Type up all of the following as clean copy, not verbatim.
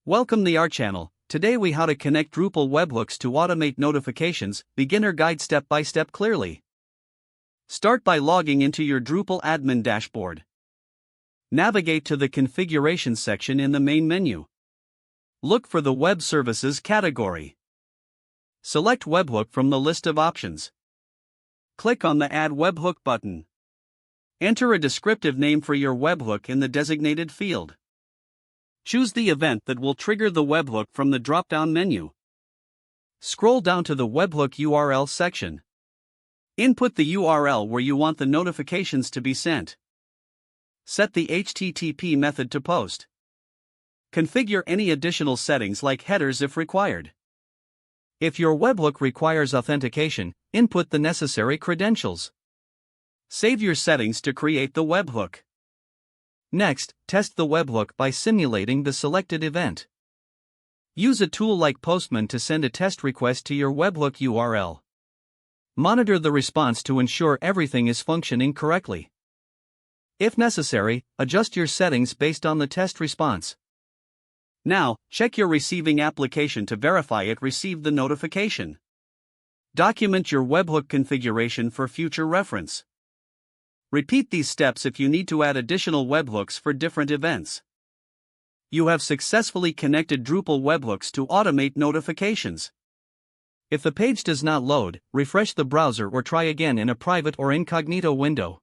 Welcome to our channel. Today we how to connect Drupal webhooks to automate notifications, beginner guide step by step clearly. Start by logging into your Drupal admin dashboard. Navigate to the configuration section in the main menu. Look for the web services category. Select webhook from the list of options. Click on the Add Webhook button. Enter a descriptive name for your webhook in the designated field. Choose the event that will trigger the webhook from the drop-down menu. Scroll down to the webhook URL section. Input the URL where you want the notifications to be sent. Set the HTTP method to post. Configure any additional settings like headers if required. If your webhook requires authentication, input the necessary credentials. Save your settings to create the webhook. Next, test the webhook by simulating the selected event. Use a tool like Postman to send a test request to your webhook URL. Monitor the response to ensure everything is functioning correctly. If necessary, adjust your settings based on the test response. Now, check your receiving application to verify it received the notification. Document your webhook configuration for future reference. Repeat these steps if you need to add additional webhooks for different events. You have successfully connected Drupal webhooks to automate notifications. If the page does not load, refresh the browser or try again in a private or incognito window.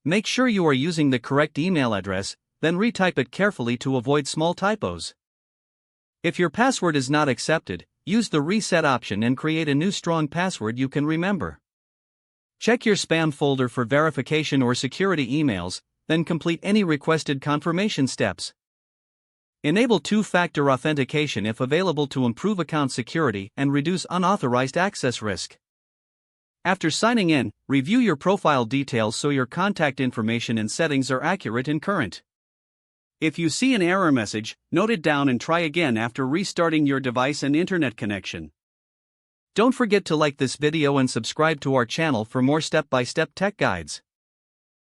Make sure you are using the correct email address, then retype it carefully to avoid small typos. If your password is not accepted, use the reset option and create a new strong password you can remember. Check your spam folder for verification or security emails, then complete any requested confirmation steps. Enable two-factor authentication if available to improve account security and reduce unauthorized access risk. After signing in, review your profile details so your contact information and settings are accurate and current. If you see an error message, note it down and try again after restarting your device and internet connection. Don't forget to like this video and subscribe to our channel for more step-by-step tech guides.